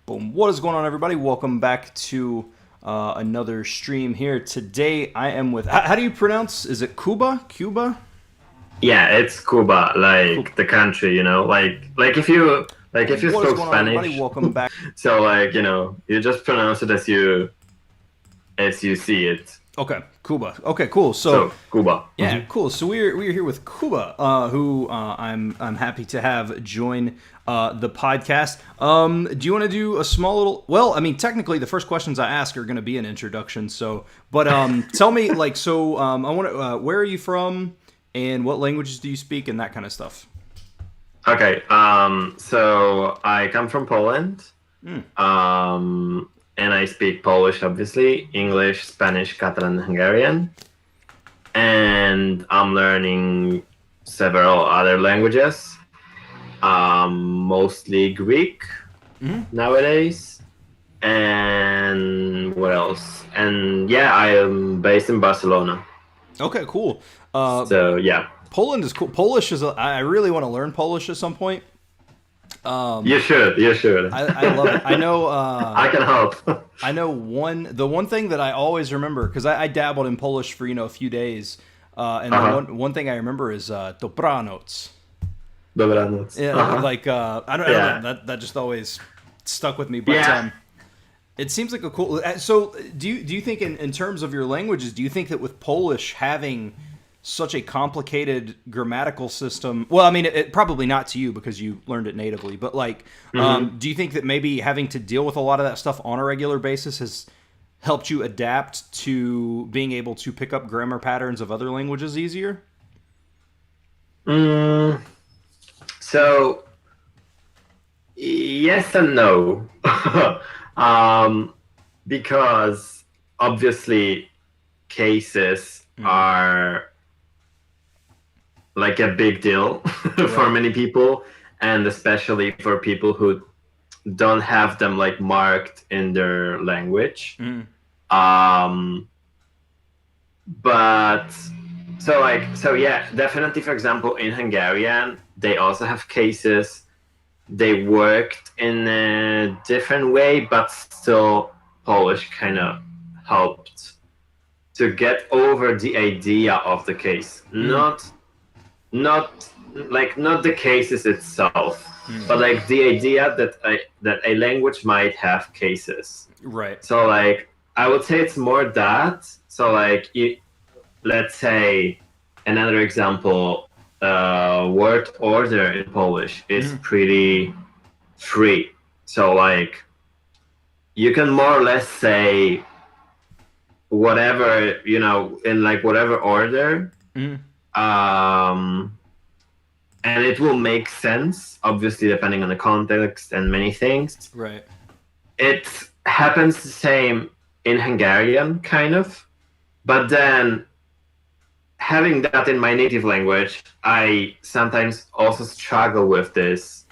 Boom. What is going on, everybody? Welcome back to another stream here. Today I am with, how do you pronounce, is it Kuba? Cuba? Yeah, it's Cuba, like the country, like if you What is spoke going on, everybody? Spanish, Welcome back. so you just pronounce it as you see it. Okay, Cuba. Okay, cool. So Cuba. Yeah, cool. So we're here with Kuba, who I'm happy to have join the podcast. Do you want to do a small little? Well, I mean, technically, the first questions I ask are going to be an introduction. So, but tell me, I want to. Where are you from, and what languages do you speak, and that kind of stuff. Okay. So I come from Poland. And I speak Polish, obviously, English, Spanish, Catalan, Hungarian, and I'm learning several other languages, mostly Greek nowadays, and what else? And yeah, I am based in Barcelona. Okay, cool. So yeah, Poland is cool. Polish is. I really want to learn Polish at some point. You should. I love it. I know. I can help. I know the one thing that I always remember, because I dabbled in Polish for a few days, and the one thing I remember is dobranoc. Dobranoc. Yeah, I don't know, that just always stuck with me. But it seems like a cool. So do you think in terms of your languages, do you think that with Polish having such a complicated grammatical system, well, I mean, it probably not to you because you learned it natively, but do you think that maybe having to deal with a lot of that stuff on a regular basis has helped you adapt to being able to pick up grammar patterns of other languages easier? So yes and no. Because obviously cases are like a big deal for many people, and especially for people who don't have them like marked in their language. But so yeah, definitely. For example, in Hungarian, they also have cases. They worked in a different way, but still Polish kind of helped to get over the idea of the case. Not the cases itself, but like the idea that a language might have cases. Right. So I would say it's more that. So let's say another example, word order in Polish is pretty free. So you can more or less say whatever, in whatever order. And it will make sense, obviously, depending on the context and many things. Right. It happens the same in Hungarian, kind of. But then, having that in my native language, I sometimes also struggle with this.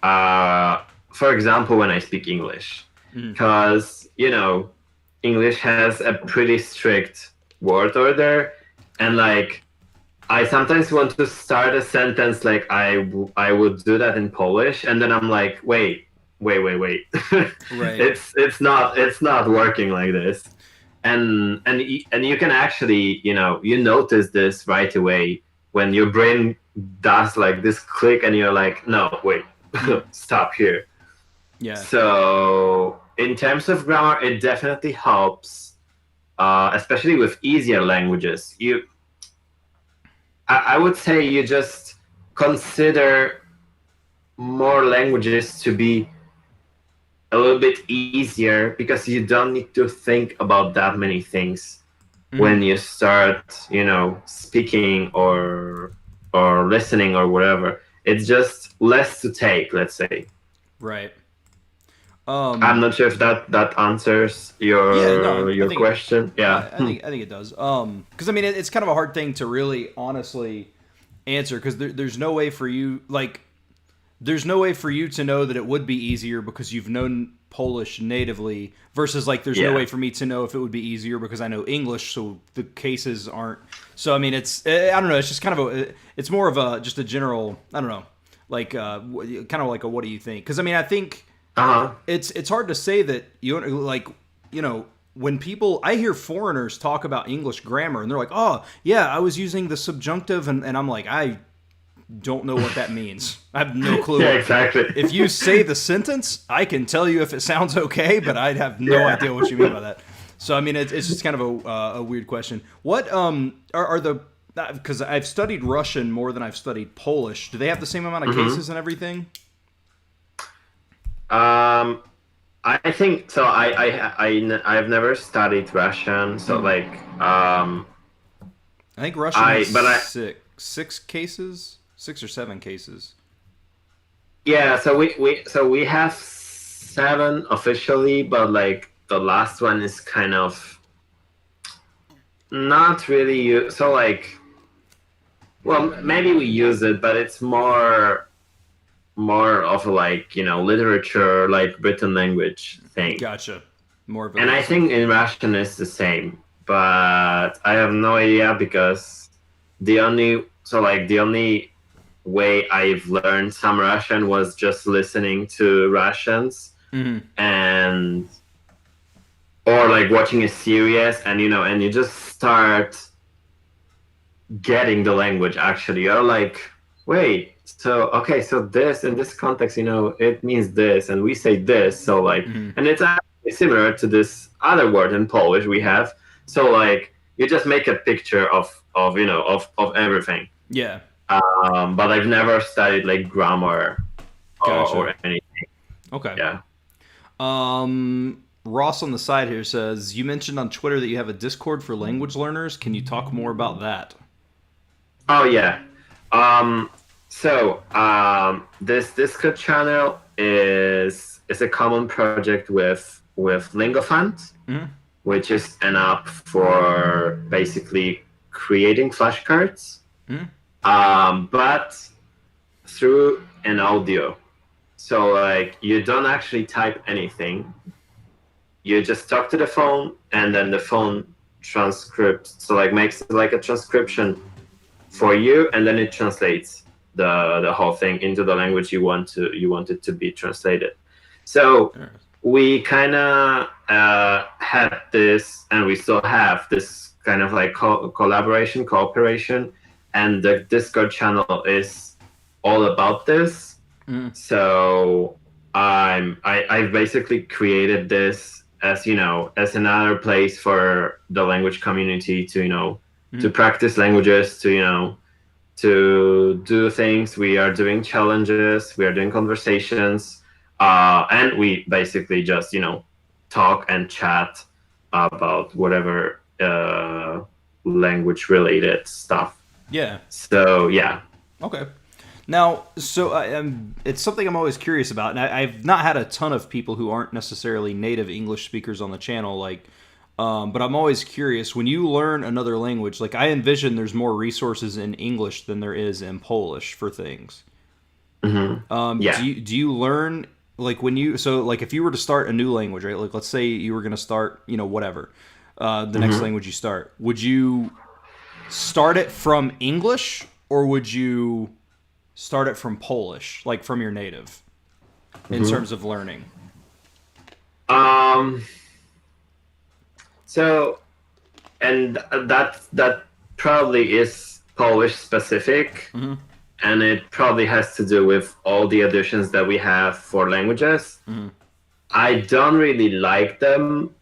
For example, when I speak English. Because, English has a pretty strict word order. And I sometimes want to start a sentence like I would do that in Polish, and then I'm like, wait. Right. It's not working like this, and you can actually you notice this right away when your brain does like this click, and you're like, no, wait, stop here. Yeah. So in terms of grammar, it definitely helps, especially with easier languages. I would say you just consider more languages to be a little bit easier because you don't need to think about that many things when you start, speaking or listening or whatever. It's just less to take, let's say. Right. I'm not sure if that answers your question. I think it does. Because I mean, it's kind of a hard thing to really honestly answer because there's no way for you to know that it would be easier because you've known Polish natively versus there's no way for me to know if it would be easier because I know English, so the cases aren't. So I mean, I don't know. It's just kind of it's more of just a general, I don't know, kind of like a what do you think? Because I mean, I think Uh-huh. It's hard to say that when people I hear foreigners talk about English grammar and they're like, oh yeah, I was using the subjunctive, and I'm like, I don't know what that means. I have no clue. Yeah, exactly. If you say the sentence, I can tell you if it sounds okay, but I'd have no idea what you mean by that. So I mean, it's just kind of a weird question. What are the because I've studied Russian more than I've studied Polish. Do they have the same amount of cases and everything? I think so. I've never studied Russian, so like I think Russian has six cases, 6 or 7 cases. Yeah, so we have 7 officially, but like the last one is kind of not really so like, well, maybe we use it, but it's more of a, like, literature, like written language thing. Gotcha. More of and I think in Russian it's the same, but I have no idea because the only way I've learned some Russian was just listening to Russians and or like watching a series, and and you just start getting the language. Actually, you're like, wait, so okay, so this in this context, it means this, and we say this, so like, and it's actually similar to this other word in Polish we have. So like, you just make a picture of everything. Yeah. But I've never studied like grammar or anything. Okay. Yeah. Ross on the side here says, you mentioned on Twitter that you have a Discord for language learners. Can you talk more about that? Oh yeah. This Discord channel is a common project with Lingzz, which is an app for basically creating flashcards, but through an audio. So like, you don't actually type anything. You just talk to the phone, and then the phone transcribes. So like, makes like a transcription for you, and then it translates the whole thing into the language you want it to be translated. So we kind of had this, and we still have this kind of like cooperation, and the Discord channel is all about this. So I've basically created this as another place for the language community to to practice languages, to do things. We are doing challenges, we are doing conversations, and we basically just talk and chat about whatever language related stuff. Yeah. So yeah. Okay. Now, so it's something I'm always curious about, and I've not had a ton of people who aren't necessarily native English speakers on the channel, but I'm always curious, when you learn another language, like I envision there's more resources in English than there is in Polish for things. Yeah. Do you learn, like if you were to start a new language, right? Like let's say you were going to start, whatever, the next language you start, would you start it from English, or would you start it from Polish, like from your native, in terms of learning? So, and that probably is Polish specific, and it probably has to do with all the additions that we have for languages. I don't really like them,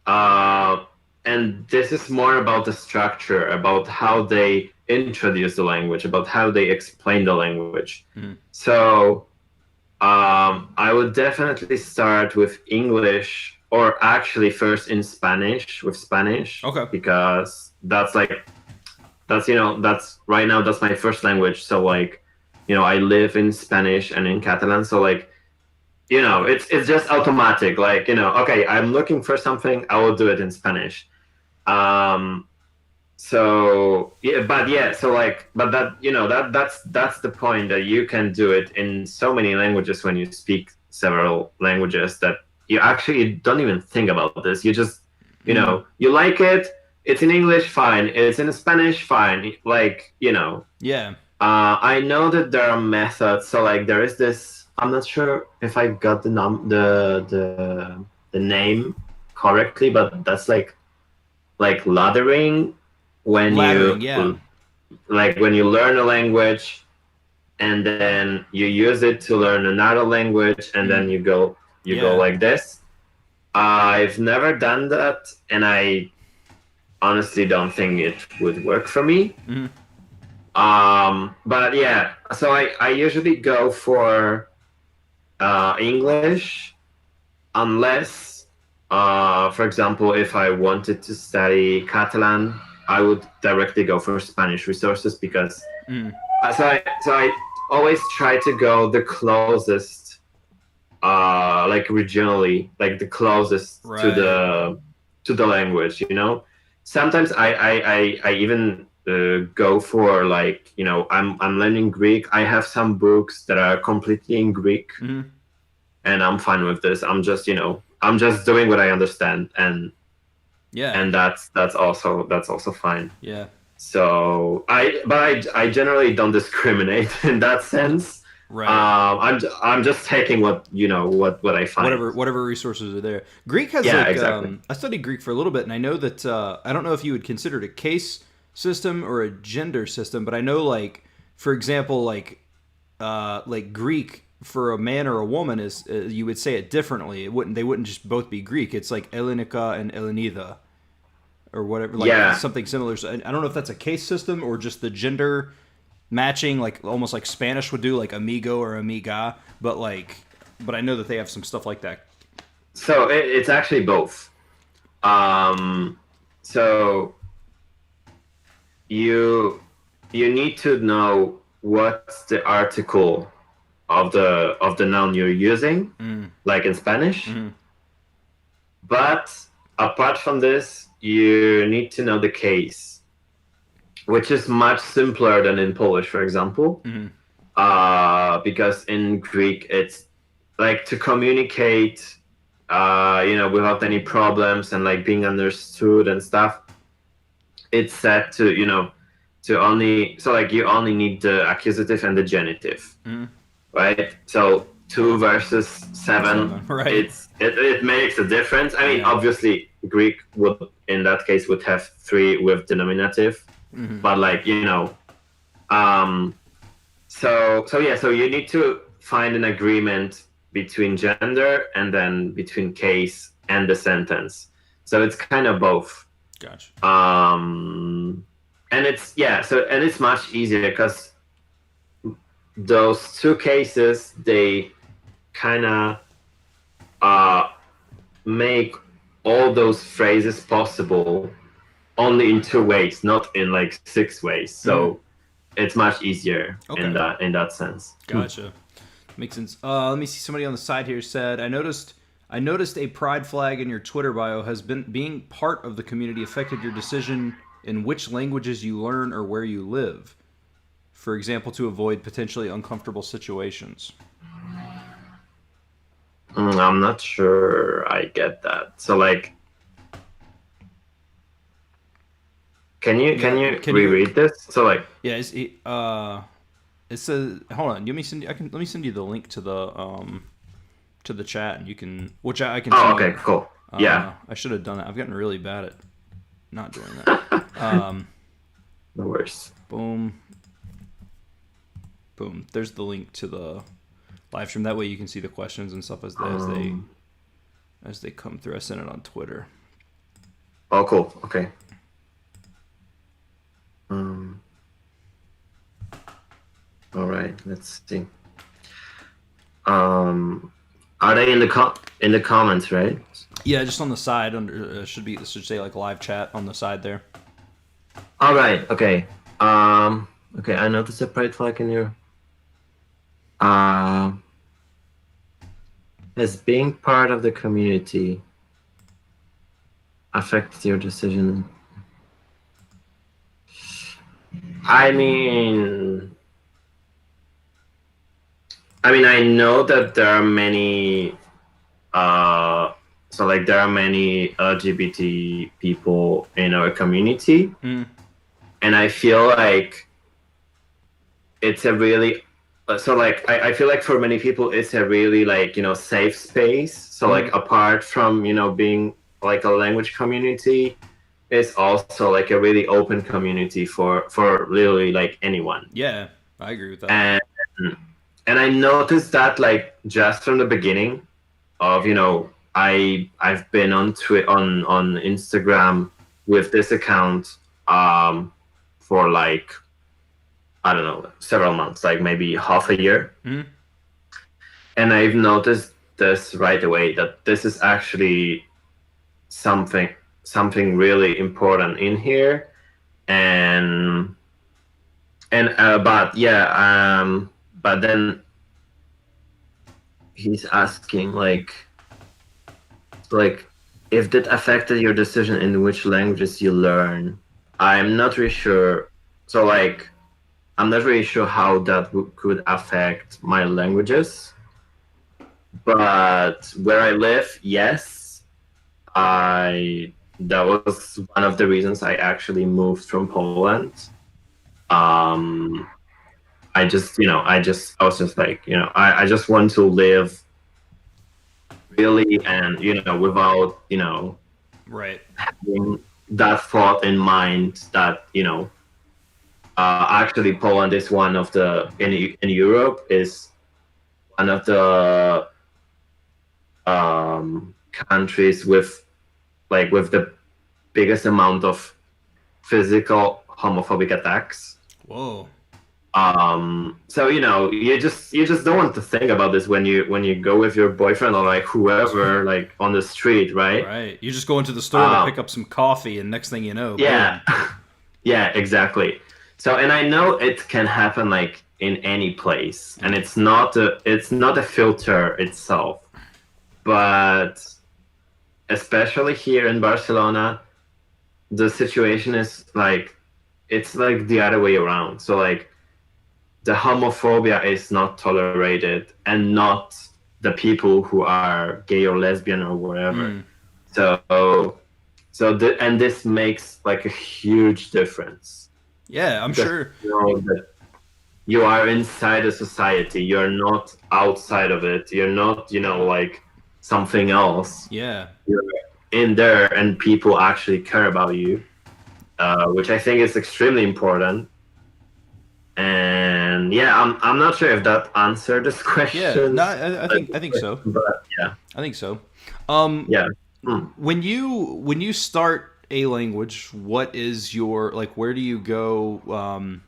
and this is more about the structure, about how they introduce the language, about how they explain the language. So I would definitely start with English, or actually first in Spanish, with Spanish. Okay. Because that's right now that's my first language. So like, I live in Spanish and in Catalan. So like, it's just automatic. Like, okay, I'm looking for something, I will do it in Spanish. So that's the point, that you can do it in so many languages when you speak several languages, that you actually don't even think about this. You just, you like it. It's in English, fine. It's in Spanish, fine. Like, Yeah. I know that there are methods. So like, there is this I'm not sure if I got the name correctly, but that's like laddering when Laddering, yeah. when you learn a language and then you use it to learn another language and then you go Yeah. like this. I've never done that, and I honestly don't think it would work for me. Mm-hmm. But yeah, so I usually go for English unless, for example, if I wanted to study Catalan, I would directly go for Spanish resources because so I always try to go the closest, like regionally, like the closest to the language. You know, sometimes I even go for like I'm learning Greek. I have some books that are completely in Greek, and I'm fine with this. I'm just doing what I understand, and that's also fine. Yeah. So I generally don't discriminate in that sense. Right. I'm just taking what what I find. Whatever resources are there. Greek has Exactly. I studied Greek for a little bit, and I know that I don't know if you would consider it a case system or a gender system, but I know for example like Greek for a man or a woman is you would say it differently. They wouldn't just both be Greek. It's like Ellinica and Ellenida or whatever, something similar. So I don't know if that's a case system or just the gender matching, like almost like Spanish would do, like amigo or amiga. But I know that they have some stuff like that. So it's actually both. So you need to know what's the article of the noun you're using, like in Spanish. But apart from this, you need to know the case, which is much simpler than in Polish, for example. Because in Greek, it's like to communicate, without any problems and like being understood and stuff. It's set to to only you only need the accusative and the genitive, right? So 2 versus 7, right? It makes a difference. I mean, obviously Greek would in that case would have 3 with denominative, but so you need to find an agreement between gender and then between case and the sentence. So it's kind of both. Gotcha. And it's much easier because those 2 cases, they kind of make all those phrases possible only in 2 ways, not in like 6 ways. So it's much easier in that sense. Gotcha. Makes sense. Let me see. Somebody on the side here said, I noticed a pride flag in your Twitter bio. Has being part of the community affected your decision in which languages you learn or where you live? For example, to avoid potentially uncomfortable situations. I'm not sure I get that. So like, can you reread this? So like, yeah, it says, hold on. Let me send you the link to the chat, and you can, which I can. Oh, okay, cool. Yeah, I should have done that. I've gotten really bad at not doing that. No worries. Boom. There's the link to the live stream. That way you can see the questions and stuff as they come through. I sent it on Twitter. Oh, cool. Okay. All right. Let's see. Are they in the comments, right? Yeah, just on the side under should say like live chat on the side there. All right. Okay. Okay. I noticed a pride flag in your. As being part of the community affects your decision. I mean, I know that there are many, there are many LGBT people in our community, and I feel like it's a really so like I feel like for many people it's a really like safe space. So like apart from being like a language community, it's also like a really open community for literally like anyone. Yeah, I agree with that. And I noticed that like just from the beginning of I've been on on Instagram with this account for like I don't know, several months, like maybe half a year. Mm-hmm. And I've noticed this right away that this is actually something really important in here. And but yeah, but then he's asking like if that affected your decision in which languages you learn. I'm not really sure. So like I'm not really sure how that could affect my languages, but where I live, yes, I that was one of the reasons I actually moved from Poland. Um, I was just like, I just want to live really, and without Right. having that thought in mind that actually Poland is one of the in Europe is one of the countries with with the biggest amount of physical homophobic attacks. Whoa. So you just don't want to think about this when you go with your boyfriend or like whoever like on the street, right? Right. You just go into the store to pick up some coffee, and next thing you know, Yeah, boom. yeah, exactly. So, and I know it can happen like in any place, and it's not a filter itself, but especially here in Barcelona, the situation is like it's like the other way around. So like the homophobia is not tolerated, and not the people who are gay or lesbian or whatever. Mm. So and this makes like a huge difference. Yeah, I'm Because sure. that you are inside a society, you're not outside of it, you're not like something else. Yeah. You're in there, and people actually care about you, which I think is extremely important. And yeah, I'm not sure if that answered this Yeah. question. No, I think so. But yeah, I think so. Um, yeah. Hmm. when you start a language, what is your like? Where do you go?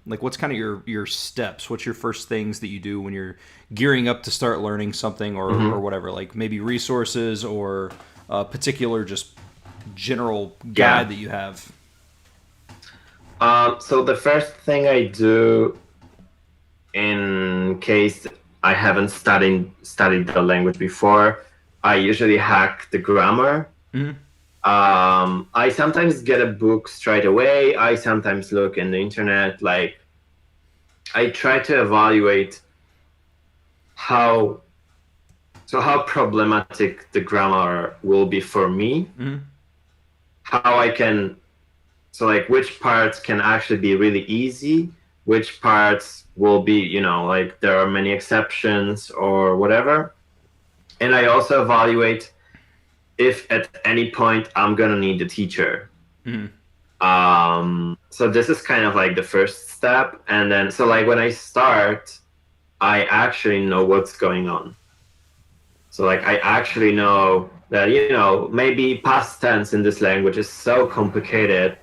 Like, what's kind of your steps? What's your first things that you do when you're gearing up to start learning something, or whatever? Like maybe resources or a particular just general Yeah. guide that you have. So the first thing I do, in case I haven't studied the language before, I usually hack the grammar. Mm-hmm. I sometimes get a book straight away. I sometimes look in the internet. Like I try to evaluate how how problematic the grammar will be for me. Mm-hmm. How I can like which parts can actually be really easy, which parts will be like there are many exceptions or whatever. And I also evaluate if at any point I'm gonna need a teacher. Mm-hmm. So this is kind of like the first step, and then so like when I start, I actually know what's going on. So like I actually know that maybe past tense in this language is so complicated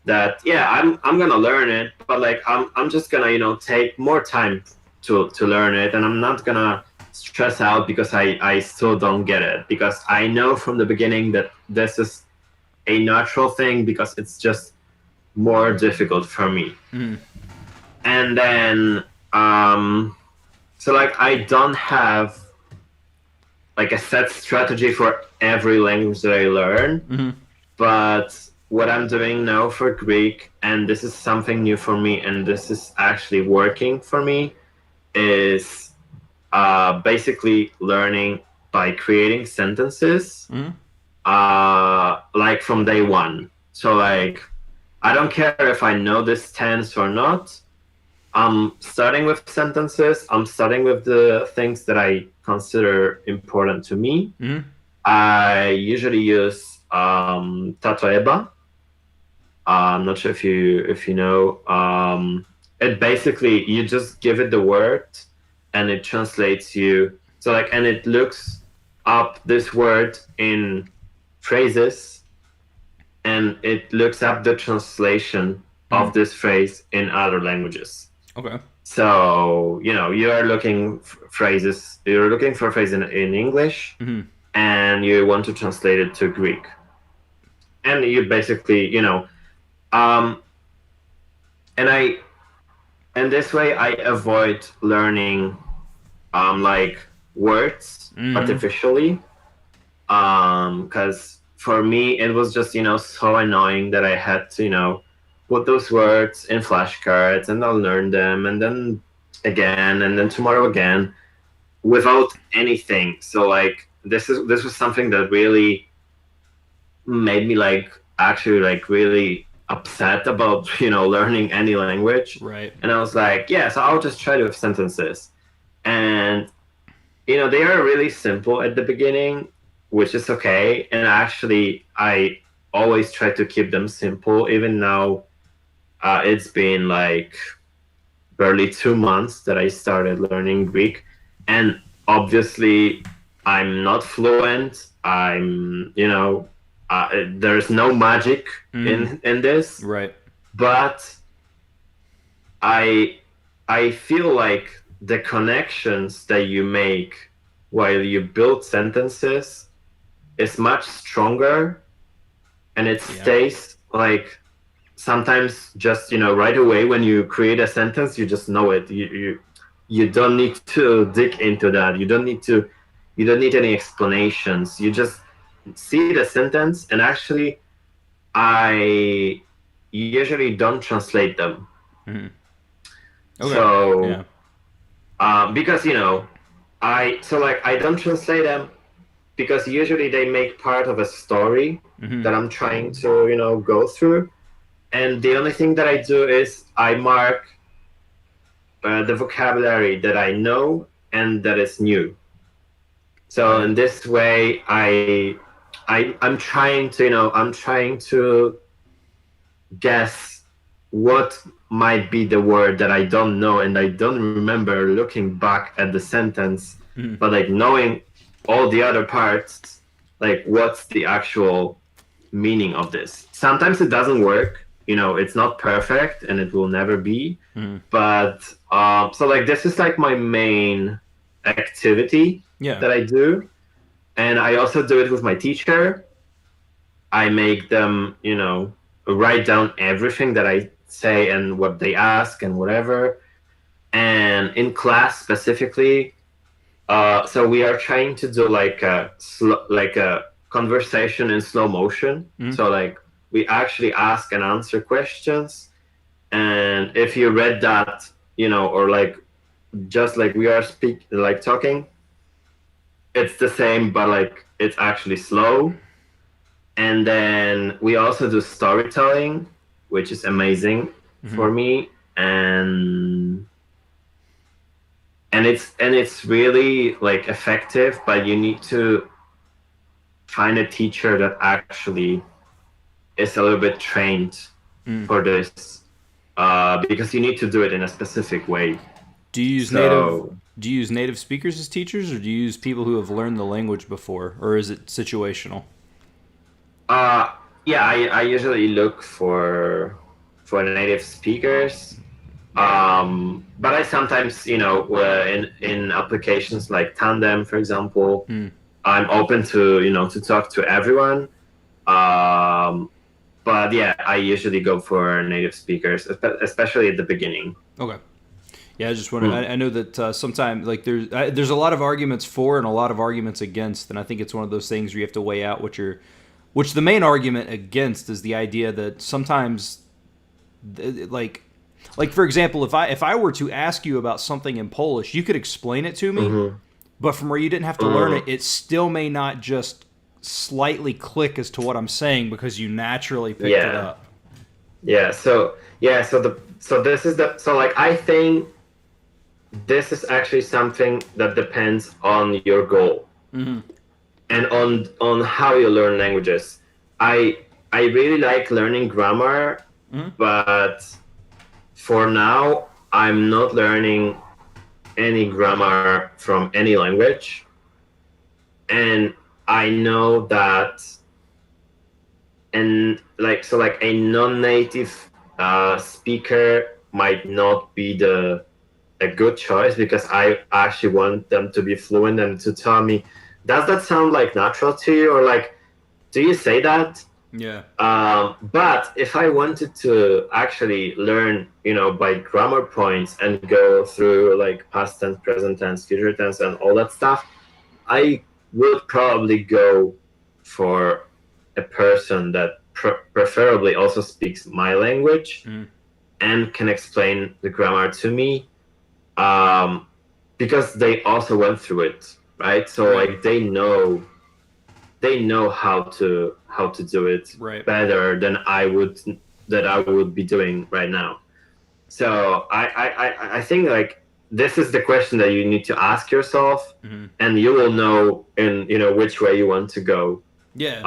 that yeah, I'm gonna learn it, but like I'm just gonna take more time to learn it, and I'm not gonna stress out because I still don't get it, because I know from the beginning that this is a natural thing because it's just more difficult for me. Mm-hmm. And then so like I don't have like a set strategy for every language that I learn, Mm-hmm. but what I'm doing now for Greek, and this is something new for me, and this is actually working for me, is basically learning by creating sentences, Mm-hmm. like from day one. So like, I don't care if I know this tense or not. I'm starting with sentences. I'm starting with the things that I consider important to me. Mm-hmm. I usually use tatoeba. I'm not sure if you know. It basically you just give it the word, and it translates you. So like, and it looks up this word in phrases, and it looks up the translation Mm-hmm. of this phrase in other languages. Okay. So you are looking phrases. You're looking for a phrase in English, Mm-hmm. and you want to translate it to Greek, and you basically um, and I and this way I avoid learning like words Mm-hmm. artificially, because for me it was just so annoying that I had to put those words in flashcards, and I'll learn them, and then again, and then tomorrow again, without anything. So like this was something that really made me like actually like really upset about learning any language. Right. And I was like, yeah, so I'll just try to have sentences. And they are really simple at the beginning, which is okay. And actually I always try to keep them simple. Even now, it's been like barely 2 months that I started learning Greek. And obviously, I'm not fluent. There's no magic Mm-hmm. in this, Right. but I I feel like the connections that you make while you build sentences is much stronger, and it Yeah. stays like sometimes just right away when you create a sentence you just know it. You don't need to dig into that. You don't need any explanations. You just see the sentence, and actually I usually don't translate them. Mm-hmm. Okay. So Yeah. because I don't translate them because usually they make part of a story Mm-hmm. that I'm trying to go through. And the only thing that I do is I mark the vocabulary that I know and that is new. So Right. in this way, I'm trying to I'm trying to guess what might be the word that I don't know and I don't remember looking back at the sentence, Mm-hmm. but like knowing all the other parts, like what's the actual meaning of this. Sometimes it doesn't work. It's not perfect and it will never be. Mm-hmm. But so like this is like my main activity Yeah. that I do, and I also do it with my teacher. I make them, write down everything that I say and what they ask and whatever. And in class specifically, so we are trying to do like like a conversation in slow motion. Mm-hmm. So like we actually ask and answer questions, and if you read that, or like just like we are like talking, it's the same, but like it's actually slow. And then we also do storytelling, which is amazing Mm-hmm. for me, and it's really like effective, but you need to find a teacher that actually is a little bit trained Mm. for this, because you need to do it in a specific way. Do you use native? So Do you use native speakers as teachers, or do you use people who have learned the language before, or is it situational? uh yeah, I usually look for native speakers. But I sometimes, in applications like Tandem, for example, Hmm. I'm open to to talk to everyone. Um, but yeah, I usually go for native speakers, especially at the beginning. Okay. Yeah, I just wonder. Hmm. I know that sometimes like there's a lot of arguments for and a lot of arguments against, and I think it's one of those things where you have to weigh out which the main argument against is the idea that sometimes like for example, if I were to ask you about something in Polish, you could explain it to me, Hmm. but from where you didn't have to learn it, it still may not just slightly click as to what I'm saying because you naturally picked it Yeah. up. Yeah. So yeah. So this is the so like I think this is actually something that depends on your goal Mm-hmm. and on how you learn languages. I really like learning grammar, Mm-hmm. but for now I'm not learning any grammar from any language, and I know that, and like so like a non-native speaker might not be the a good choice because I actually want them to be fluent and to tell me, does that sound like natural to you, or like, do you say that? Yeah. But if I wanted to actually learn, by grammar points and go through like past tense, present tense, future tense, and all that stuff, I would probably go for a person that preferably also speaks my language Mm-hmm. and can explain the grammar to me, because they also went through it, right? So Right. like they know how to do it Right. better than I would be doing right now. So I think like this is the question that you need to ask yourself, Mm-hmm. and you will know in which way you want to go. Yeah.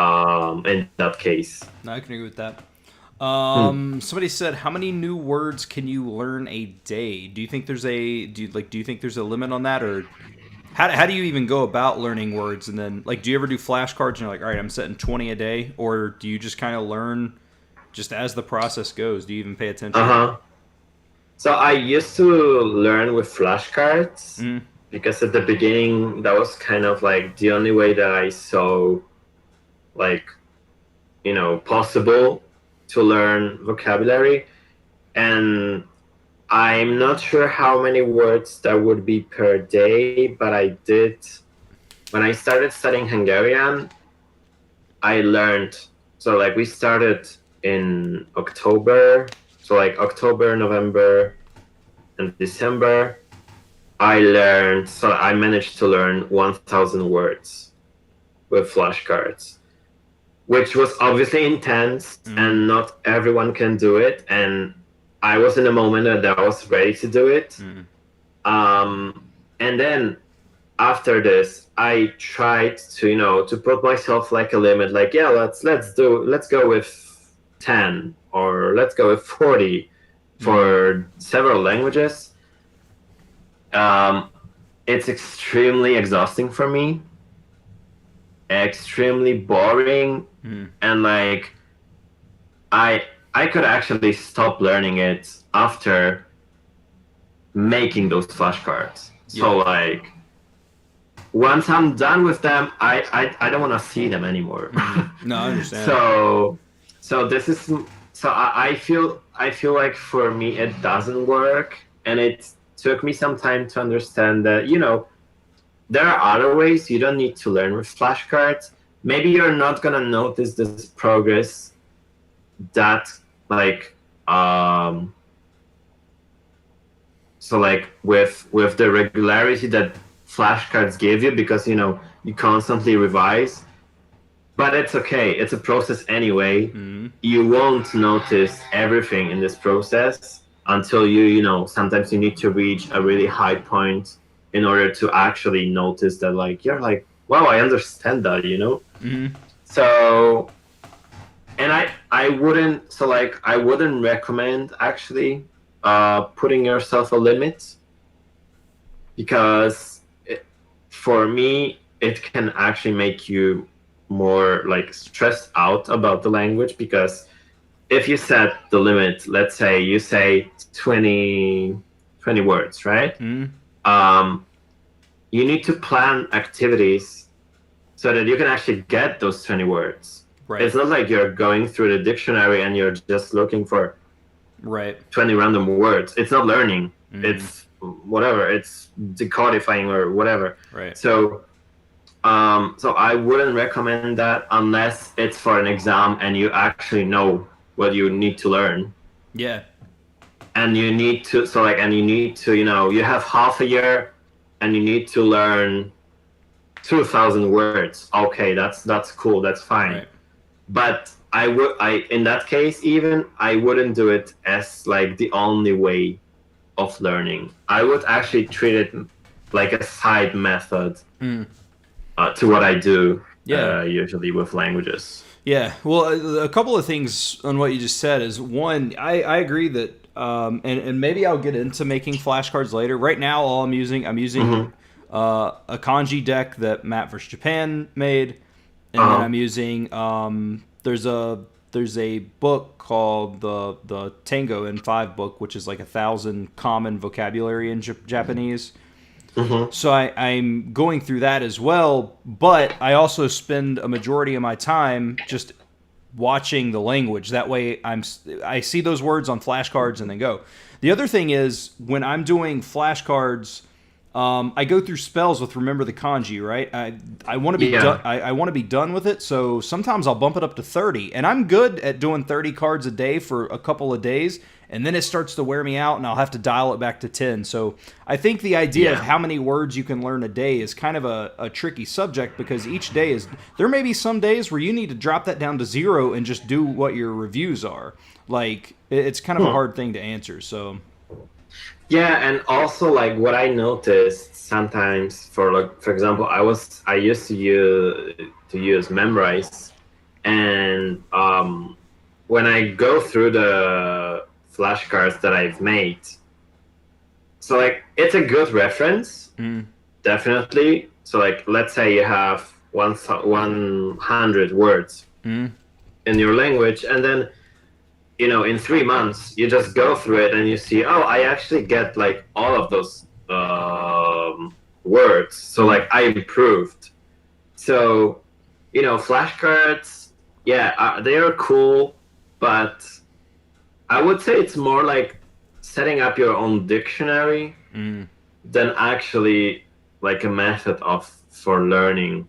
In that case. No, I can agree with that. Hmm. Somebody said, "How many new words can you learn a day?" Do you think there's a do you think there's a limit on that, or how do you even go about learning words? And then like, do you ever do flashcards and you're like, all right, I'm setting 20 a day, or do you just kind of learn just as the process goes? Do you even pay Uh attention? huh. So I used to learn with flashcards Mm-hmm. because at the beginning that was kind of like the only way that I saw like possible to learn vocabulary. And I'm not sure how many words that would be per day, but I did when I started studying Hungarian. I learned, so like we started in October, so like October, November, and December. I managed to learn 1,000 words with flashcards, which was obviously intense, Mm-hmm. and not everyone can do it. And I was in a moment that I was ready to do it. Mm-hmm. And then after this, I tried to to put myself like a limit, like, yeah, let's go with 10, or let's go with 40 Mm-hmm. for several languages. Um, it's extremely exhausting for me, extremely boring, Mm-hmm. and like I I could actually stop learning it after making those flashcards. So Yeah. like once I'm done with them, I don't want to see them anymore. Mm-hmm. No, I understand. so so this is so I feel like for me it doesn't work, and it took me some time to understand that there are other ways. You don't need to learn with flashcards. Maybe you're not gonna notice this progress that like um so like with the regularity that flashcards give you, because you constantly revise. But it's okay, it's a process anyway. Mm-hmm. You won't notice everything in this process until sometimes you need to reach a really high point in order to actually notice that, like, you're like, wow, I understand that. Mm-hmm. So, and I wouldn't recommend actually putting yourself a limit, because for me it can actually make you more like stressed out about the language. Because if you set the limit, let's say you say 20 words, right? Mm-hmm. um, you need to plan activities so that you can actually get those 20 words. Right. It's not like you're going through the dictionary and you're just looking for Right. 20 random words. It's not learning. Mm-hmm. It's whatever. It's decodifying or whatever. Right. So I wouldn't recommend that unless it's for an exam and you actually know what you need to learn. Yeah. And you need to, you have half a year and you need to learn 2,000 words. Okay, that's cool. That's fine. Right. But I in that case even I wouldn't do it as like the only way of learning. I would actually treat it like a side method to what I do Yeah. usually with languages. Yeah, well, a couple of things on what you just said is one, I agree that, and maybe I'll get into making flashcards later. Right now, all I'm using a kanji deck that Matt vs Japan made, and then I'm using there's a book called the Tango in 5 book, which is like 1,000 common vocabulary in Japanese. So I'm going through that as well, but I also spend a majority of my time just watching the language. That way I see those words on flashcards and then go. The other thing is when I'm doing flashcards, I go through spells with remember the kanji, right? I want to be done. I want to be done with it. So sometimes I'll bump it up to 30, and I'm good at doing 30 cards a day for a couple of days, and then it starts to wear me out, and I'll have to dial it back to 10. So I think the idea of how many words you can learn a day is kind of a tricky subject because each day is. There may be some days where you need to drop that down to 0 and just do what your reviews are. Like it's kind of a hard thing to answer. So. Yeah, and also like what I noticed sometimes for example, I used to use Memrise, and when I go through the flashcards that I've made, so like it's a good reference, definitely. So like let's say you have 100 words in your language, and then in 3 months, you just go through it and you see, oh, I actually get like all of those words. So like I improved. So, flashcards, yeah, they are cool, but I would say it's more like setting up your own dictionary than actually like a method for learning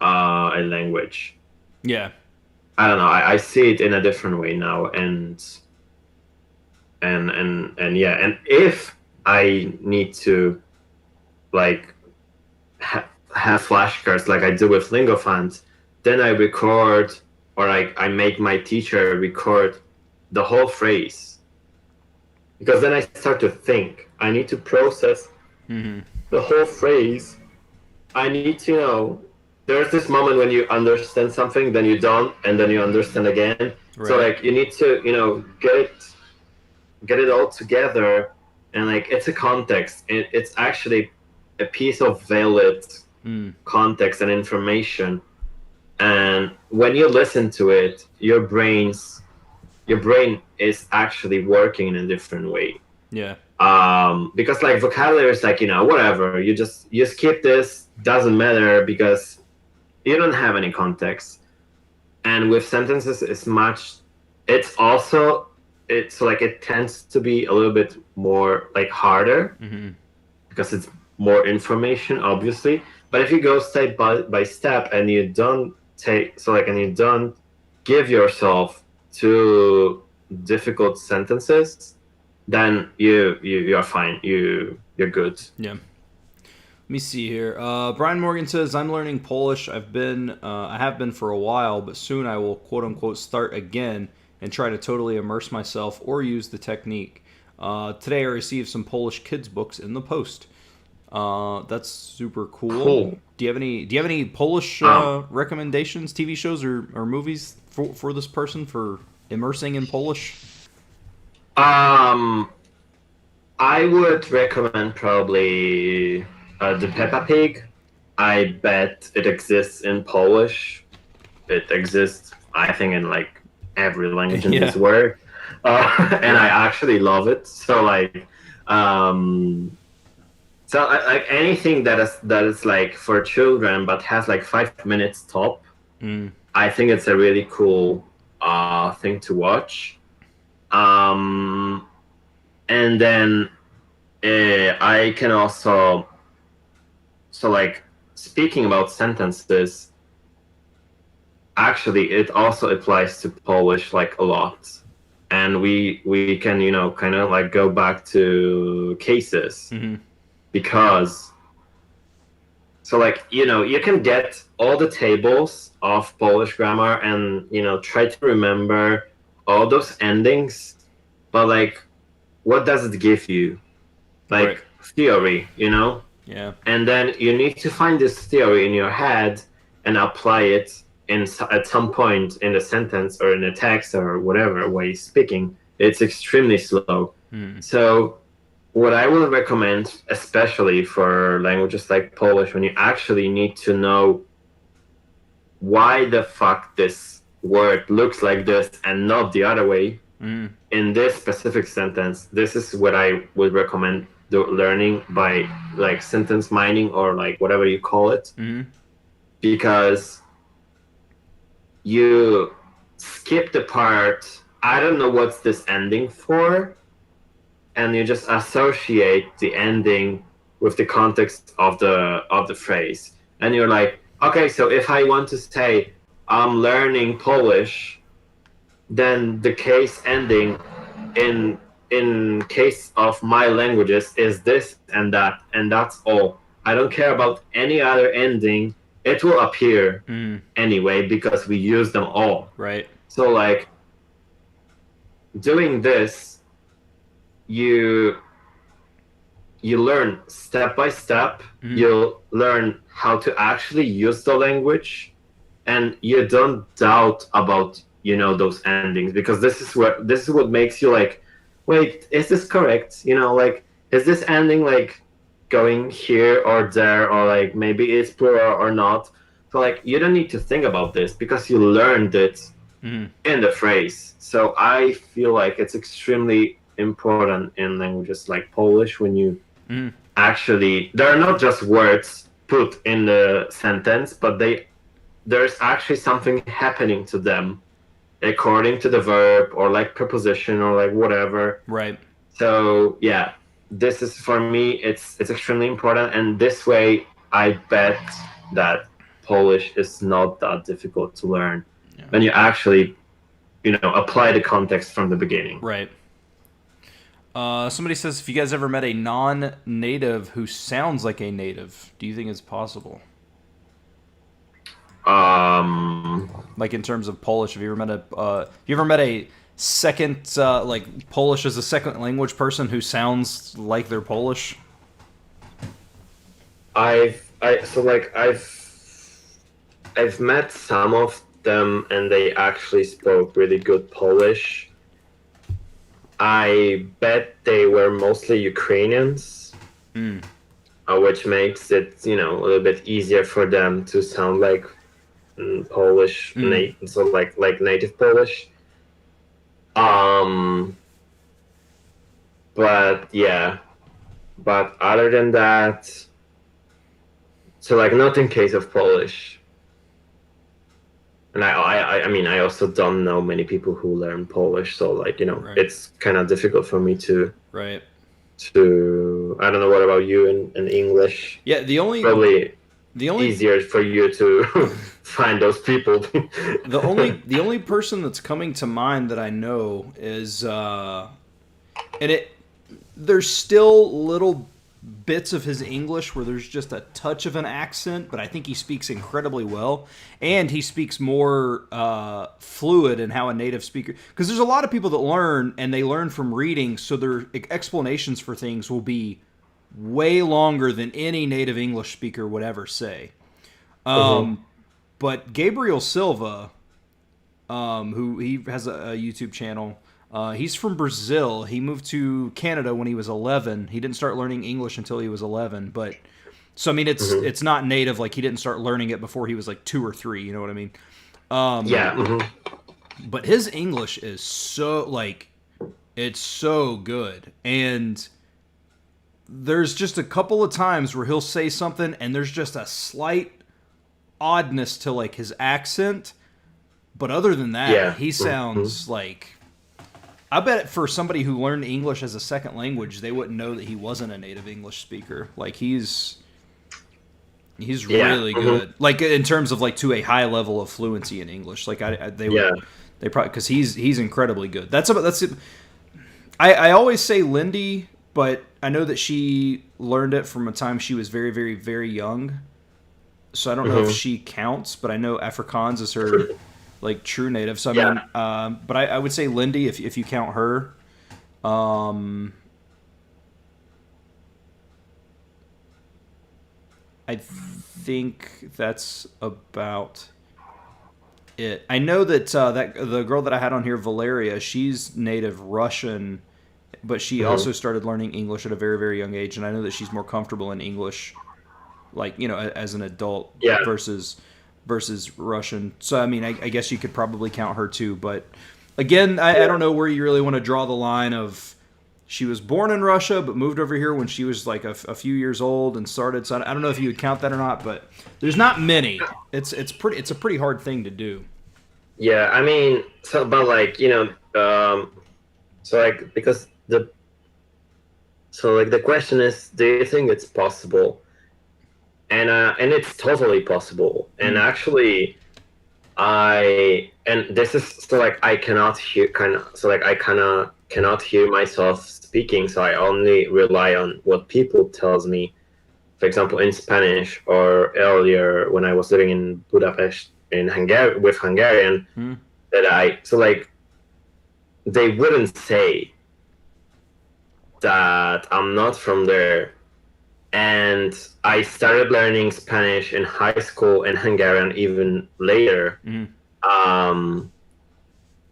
a language. Yeah. I don't know. I see it in a different way now, and yeah, and if I need to like have flashcards like I do with Lingofans, then I record or I make my teacher record the whole phrase, because then I start to think. I need to process the whole phrase. I need to know. There's this moment when you understand something, then you don't, and then you understand again. Right. So like you need to, get it all together, and like it's a context. It's actually a piece of valid context and information. And when you listen to it, your brain is actually working in a different way. Yeah. Because like vocabulary is like whatever. You skip this, doesn't matter because you don't have any context. And with sentences it tends to be a little bit more like harder because it's more information, obviously. But if you go step by step and you don't give yourself to difficult sentences, then you're fine. You're good. Yeah. Let me see here. Brian Morgan says, I'm learning Polish. I have been for a while, but soon I will quote unquote start again and try to totally immerse myself or use the technique. Today I received some Polish kids books in the post. That's super cool. Do you have any Polish recommendations, TV shows or movies for this person for immersing in Polish? I would recommend probably the Peppa Pig. I bet it exists in Polish. It exists, I think, in like every language in this world, and I actually love it. So like, like anything that is like for children but has like 5 minutes top. I think it's a really cool thing to watch. And then I can also. So, like, speaking about sentences, actually, it also applies to Polish, like, a lot. And we can, kind of, like, go back to cases. Because So like, you can get all the tables of Polish grammar and, try to remember all those endings, but like, what does it give you? Right. Like theory, Yeah. and then you need to find this theory in your head and apply it at some point in the sentence or in a text or whatever way speaking. It's extremely slow. So what I will recommend, especially for languages like Polish, when you actually need to know why the fuck this word looks like this and not the other way in this specific sentence, this is what I would recommend learning by like sentence mining or like whatever you call it, because you skip the part, I don't know what's this ending for, and you just associate the ending with the context of the phrase, and you're like, okay, so if I want to say I'm learning Polish, then the case ending in case of my languages is this and that, and that's all. I don't care about any other ending. It will appear anyway because we use them all. Right. So like doing this, you learn step by step. You'll learn how to actually use the language, and you don't doubt about those endings, because this is what makes you like, wait, is this correct? Like, is this ending like going here or there, or like maybe it's plural or not? So like, you don't need to think about this because you learned it in the phrase. So I feel like it's extremely important in languages like Polish when you actually, they're not just words put in the sentence, but there's actually something happening to them according to the verb or like preposition or like whatever. Right. So yeah, this is, for me, it's extremely important, and this way I bet that Polish is not that difficult to learn when you actually apply the context from the beginning. Right. Somebody says, if you guys ever met a non-native who sounds like a native, do you think it's possible? Like in terms of Polish, have you ever met a second like Polish as a second language person who sounds like they're Polish? I've met some of them, and they actually spoke really good Polish. I bet they were mostly Ukrainians, which makes it a little bit easier for them to sound like Polish, so like native Polish. But yeah, but other than that, so like not in case of Polish. And I mean, I also don't know many people who learn Polish, so like Right. It's kind of difficult for me to Right. I don't know, what about you in English? Yeah, the only easier for you to find those people. the only person that's coming to mind that I know is there's still little bits of his English where there's just a touch of an accent, but I think he speaks incredibly well, and he speaks more fluid in how a native speaker, because there's a lot of people that learn and they learn from reading, so their explanations for things will be way longer than any native English speaker would ever say. But Gabriel Silva, who he has a YouTube channel, he's from Brazil. He moved to Canada when he was 11. He didn't start learning English until he was 11. But so I mean, it's not native. Like, he didn't start learning it before he was like 2 or 3. You know what I mean? But his English is so it's so good, and there's just a couple of times where he'll say something and there's just a slight oddness to like his accent, but other than that, he sounds like, I bet for somebody who learned English as a second language, they wouldn't know that he wasn't a native English speaker. Like, he's really good. Like, in terms of like to a high level of fluency in English. Like, they probably, because he's incredibly good. That's it. I always say Lindy, but I know that she learned it from a time she was very, very, very young. so I don't know if she counts, but I know Afrikaans is her like true native. So I mean, but I would say Lindy if you count her. I think that's about it. I know that that the girl that I had on here, Valeria, she's native Russian, but she also started learning English at a very, very young age, and I know that she's more comfortable in English, like as an adult versus Russian. So I mean, I guess you could probably count her too. But again, I don't know where you really want to draw the line of she was born in Russia but moved over here when she was like a few years old and started. So I don't know if you would count that or not, but there's not many. It's a pretty hard thing to do. Yeah, I mean, so but like so like because the question is, do you think it's possible? And it's totally possible. And actually, this is so like I cannot hear cannot hear myself speaking, so I only rely on what people tells me. For example, in Spanish, or earlier when I was living in Budapest in Hungarian, they wouldn't say that I'm not from there. And I started learning Spanish in high school and Hungarian even later.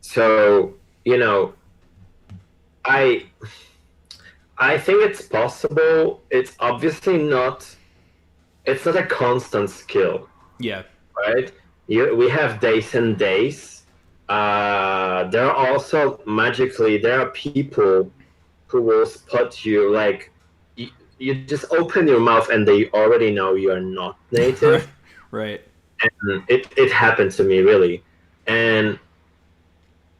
So I think it's possible. It's obviously not. It's not a constant skill. Yeah. Right. We have days and days. There are also there are people who will spot you like. You just open your mouth and they already know you're not native. Right. And it happened to me, really. And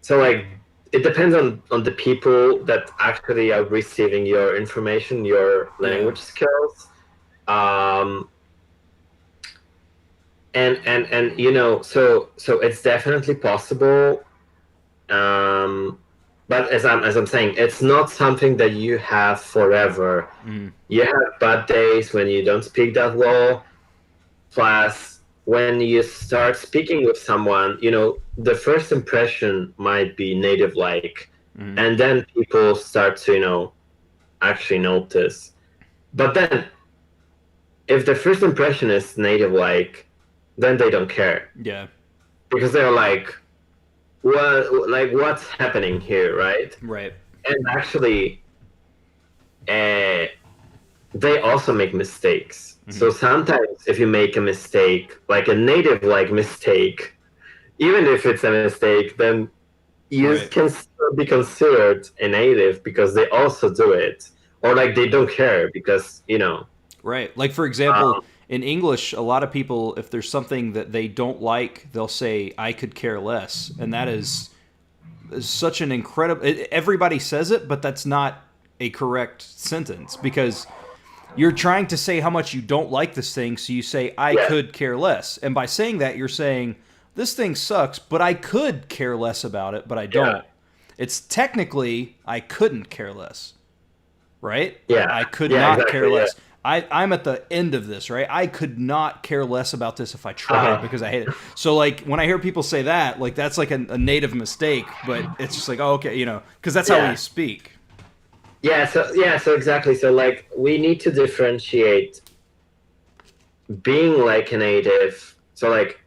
so like it depends on the people that actually are receiving your information, your language skills. And so it's definitely possible. But as I'm saying, it's not something that you have forever. You have bad days when you don't speak that well. Plus, when you start speaking with someone, the first impression might be native-like, and then people start to, actually notice. But then, if the first impression is native-like, then they don't care. Yeah. Because they're like, what's happening here, right? Right. And actually, they also make mistakes. So sometimes if you make a mistake, like a native-like mistake, even if it's a mistake, then you can still be considered a native because they also do it. Or like they don't care because, Right. Like, for example, in English, a lot of people, if there's something that they don't like, they'll say, I could care less. And that is such an incredible... Everybody says it, but that's not a correct sentence because you're trying to say how much you don't like this thing, so you say, I could care less. And by saying that, you're saying, this thing sucks, but I could care less about it, but I don't. Yeah. It's technically, I couldn't care less. Right? Yeah. I could not care less. I'm at the end of this, right? I could not care less about this if I tried because I hate it. So, like, when I hear people say that, like, that's like a native mistake, but it's just like, oh, okay, because that's how we speak. So exactly. So, like, we need to differentiate being like a native. So, like,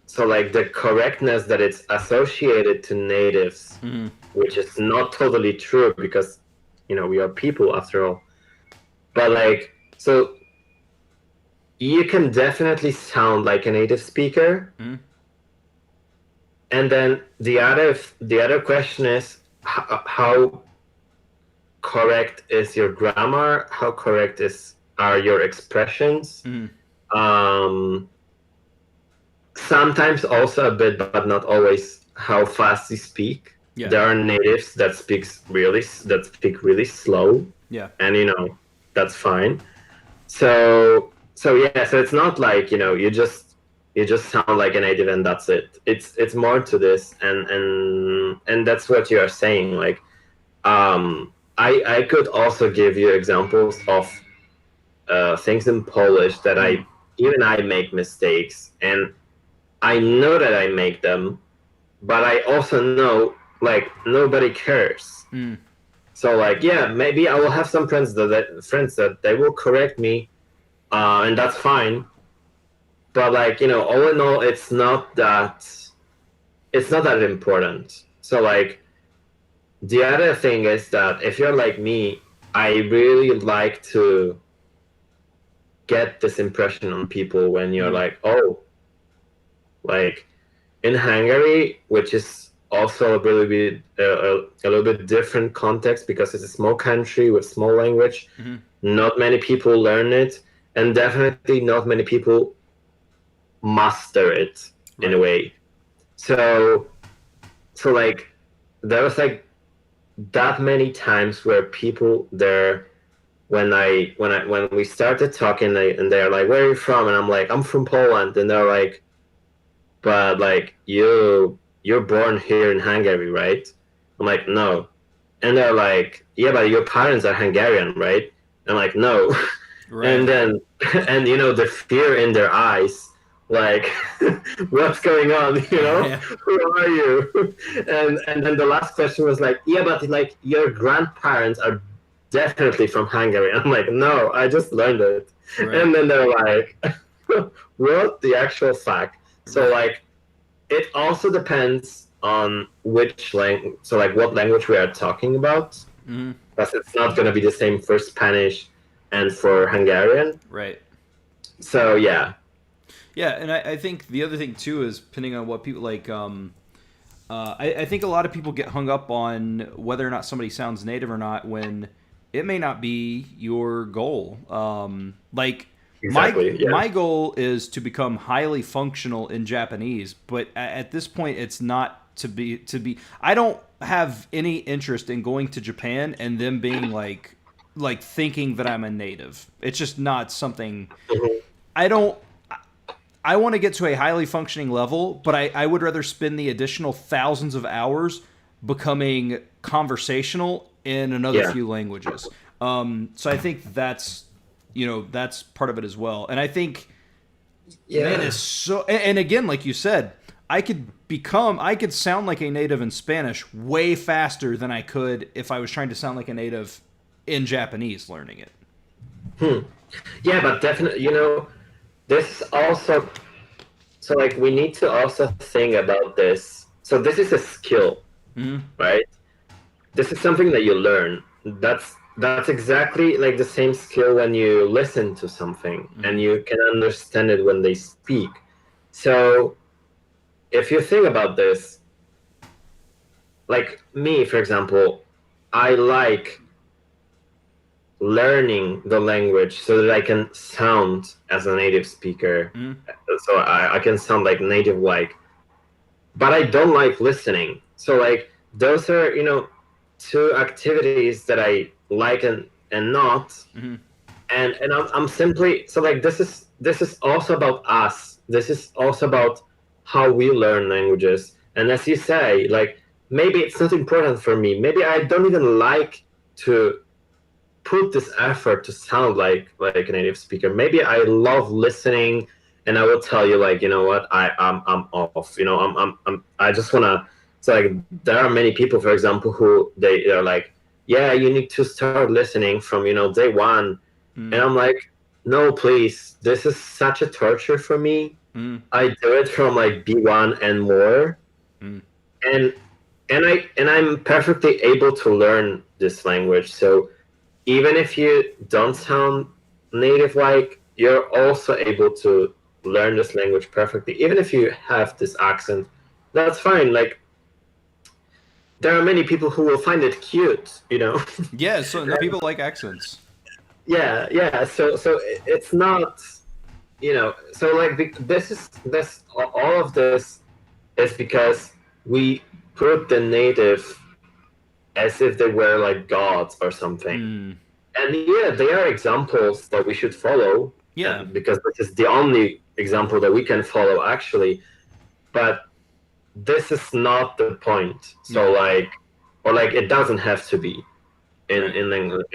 the correctness that it's associated to natives, which is not totally true because, we are people after all. But like, so you can definitely sound like a native speaker. And then the other question is how correct is your grammar? How correct are your expressions? Sometimes also a bit, but not always, how fast you speak. Yeah. There are natives that speak really slow. Yeah. And that's fine. So it's not like you just sound like a native and that's it. It's more to this, and that's what you are saying. Like, I could also give you examples of things in Polish that I even I make mistakes, and I know that I make them, but I also know like nobody cares. Mm. So like yeah, maybe I will have some friends that they will correct me, and that's fine. But like all in all, it's not that important. So like the other thing is that if you're like me, I really like to get this impression on people when you're Mm. like, oh, like in Hungary, which is also a little bit different context because it's a small country with small language. Mm-hmm. Not many people learn it, and definitely not many people master it in a Right. way. So like there was like that many times where people there when we started talking and they're like, where are you from? And I'm like, I'm from Poland. And they're like, but like you're born here in Hungary, right? I'm like, no. And they're like, yeah, but your parents are Hungarian, right? I'm like, no. And Right. then and the fear in their eyes, like what's going on, Yeah. who are you? And then the last question was like, yeah, but like your grandparents are definitely from Hungary. I'm like, no, I just learned it. Right. And then they're like, what the actual fact? So Right. like it also depends on which language, so like what language we are talking about, Mm-hmm. because it's not going to be the same for Spanish and for Hungarian. Right. So yeah. Yeah, and I think the other thing too is depending on what people like. I think a lot of people get hung up on whether or not somebody sounds native or not when it may not be your goal. Like Exactly. Yeah. my goal is to become highly functional in Japanese, but at this point, it's not to be. I don't have any interest in going to Japan and them being like thinking that I'm a native. It's just not something. Mhm. I don't. I want to get to a highly functioning level, but I would rather spend the additional thousands of hours becoming conversational in another Yeah. few languages. So I think that's part of it as well. And I think, man, Yeah. it's so. And again, like you said, I could sound like a native in Spanish way faster than I could if I was trying to sound like a native in Japanese learning it. Hmm. Yeah, but definitely, this also, so like we need to also think about this. So this is a skill, Mm-hmm. right? This is something that you learn. That's exactly like the same skill when you listen to something Mm-hmm. and you can understand it when they speak. So if you think about this, like me, for example, I like learning the language so that I can sound as a native speaker. Mm-hmm. So I can sound like native like, but I don't like listening. So like those are, two activities that I like and not. Mm-hmm. And I'm simply so like this is also about us. This is also about how we learn languages. And as you say, like maybe it's not important for me. Maybe I don't even like to put this effort to sound like a native speaker. Maybe I love listening, and I will tell you like, you know what, I'm off. I just wanna. So like there are many people, for example, who they're like, yeah, you need to start listening from day one, and I'm like, no, please, this is such a torture for me. Mm-hmm. I do it from like B1 and more, Mm-hmm. and I'm perfectly able to learn this language. So even if you don't sound native like, you're also able to learn this language perfectly. Even if you have this accent, that's fine. Like there are many people who will find it cute. Yeah, so no, people like accents. Yeah, yeah. So it's not, so like this all of this is because we put the native as if they were like gods or something. Mm. And yeah, they are examples that we should follow, Yeah. because this is the only example that we can follow, actually. But this is not the point. So, Yeah. or like, it doesn't have to be in Right.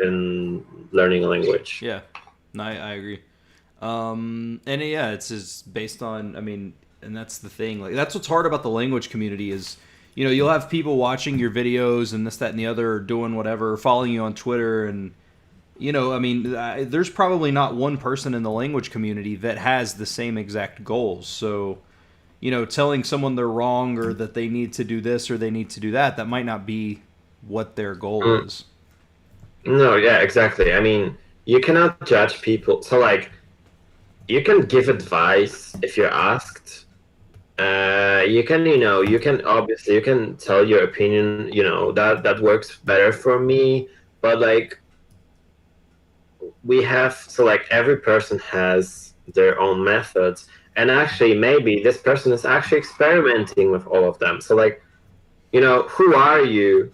in learning a language. Yeah. No, I agree. And yeah, it's just based on, I mean, and that's the thing. Like, that's what's hard about the language community is, you know, you'll have people watching your videos and this, that, and the other, or doing whatever, following you on Twitter, and you know, I mean, there's probably not one person in the language community that has the same exact goals. So, you know, telling someone they're wrong or that they need to do this or they need to do that, that might not be what their goal is. No, yeah, exactly. I mean, you cannot judge people. So, like, you can give advice if you're asked. You can, you can obviously you can tell your opinion. That works better for me. But like, we have so like every person has their own methods, and actually, maybe this person is actually experimenting with all of them. So like, who are you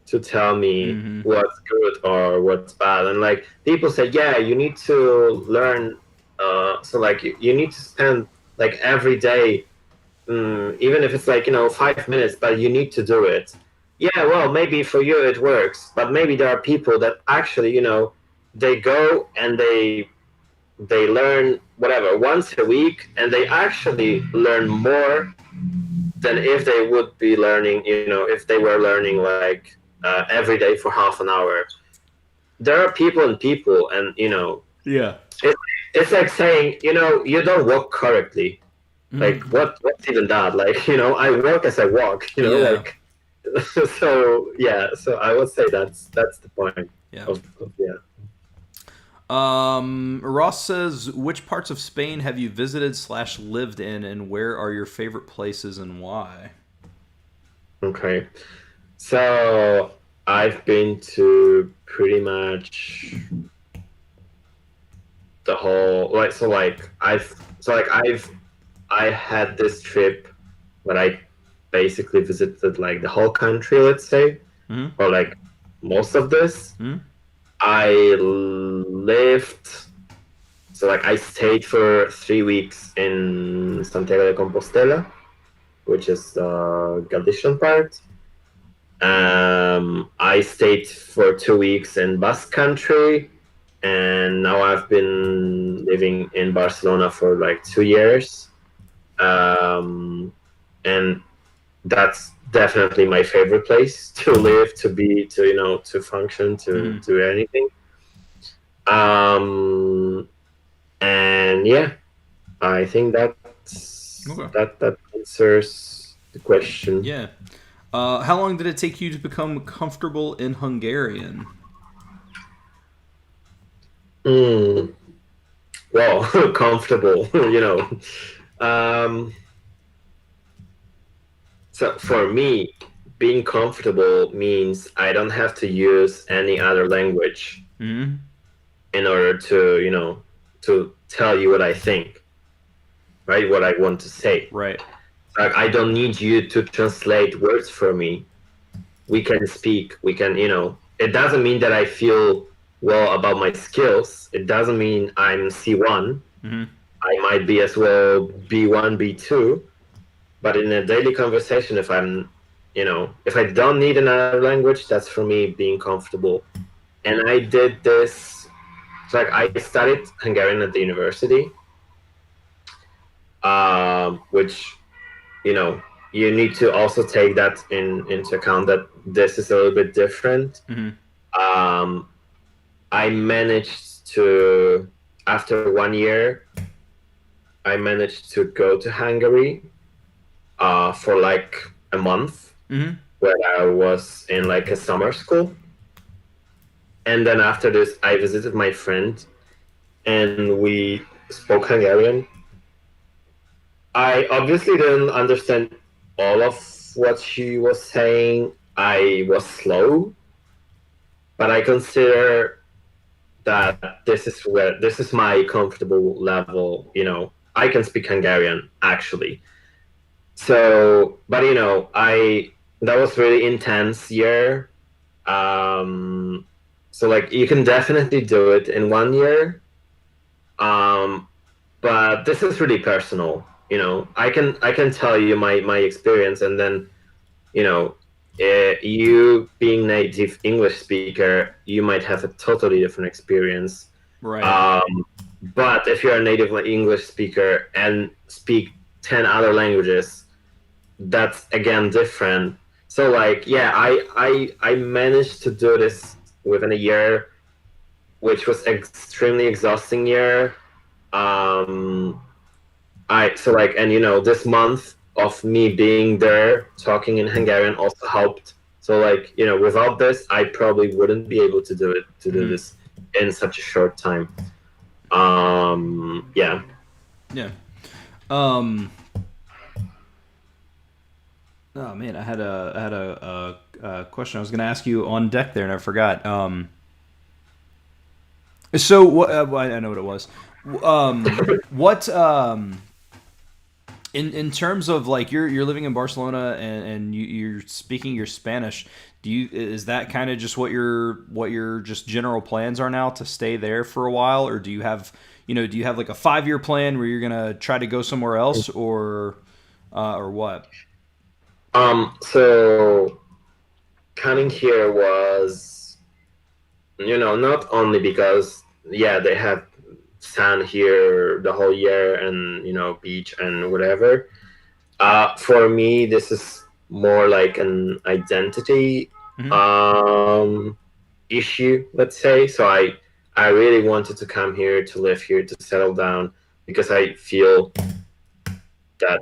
to tell me what's good or what's bad? And like, people say, yeah, you need to learn. So like, you need to spend like every day, even if it's like 5 minutes, but you need to do it. Yeah, well, maybe for you it works, but maybe there are people that actually they go and they learn whatever once a week, and they actually learn more than if they would be learning, if they were learning like every day for half an hour. There are people and people, and yeah, it's like saying you don't walk correctly. Like what's even that? Like I walk as I walk. Like so yeah. So I would say that's the point. Yeah. Yeah. Ross says, which parts of Spain have you visited / lived in, and where are your favorite places and why? Okay. So I've been to pretty much the whole I had this trip where I basically visited like the whole country, let's say, or like most of this. I lived, so like I stayed for 3 weeks in Santiago de Compostela, which is the Galician part. I stayed for 2 weeks in Basque Country, and now I've been living in Barcelona for like 2 years. And that's definitely my favorite place to live, to be, to function, to do anything. And yeah, I think that's that answers the question. Yeah. How long did it take you to become comfortable in Hungarian? Well, comfortable, So for me, being comfortable means I don't have to use any other language in order to, to tell you what I think, right? What I want to say. Right. Like, I don't need you to translate words for me. We can speak. We can, it doesn't mean that I feel well about my skills. It doesn't mean I'm C1. I might be as well B1, B2. But in a daily conversation, if I'm, if I don't need another language, that's for me being comfortable. And I did this, like I studied Hungarian at the university, which, you need to also take that into account, that this is a little bit different. I managed to, after 1 year, I managed to go to Hungary for like a month, where I was in like a summer school. And then after this, I visited my friend and we spoke Hungarian. I obviously didn't understand all of what she was saying. I was slow, but I consider that this is my comfortable level. I can speak Hungarian actually. So, but that was really intense year. So like you can definitely do it in 1 year. But this is really personal. I can tell you my experience, and then, you being native English speaker, you might have a totally different experience. Right. But if you're a native English speaker and speak 10 other languages, that's again different. So like, yeah, I managed to do this within a year, which was extremely exhausting year. Um, I so like, and this month of me being there talking in Hungarian also helped. So like, without this, I probably wouldn't be able to do Mm-hmm. this in such a short time. Yeah. Yeah. Um. Oh man, I had a question I was going to ask you on deck there, and I forgot. So what? I know what it was. What? In terms of like you're living in Barcelona and you're speaking your Spanish. Is that kind of just what your just general plans are now to stay there for a while, or do you have like a 5 year plan where you're gonna try to go somewhere else, or what? So coming here was, not only because, yeah, they have sun here the whole year and, beach and whatever. For me, this is more like an identity Mm-hmm. um, issue, let's say. So I really wanted to come here, to live here, to settle down, because I feel that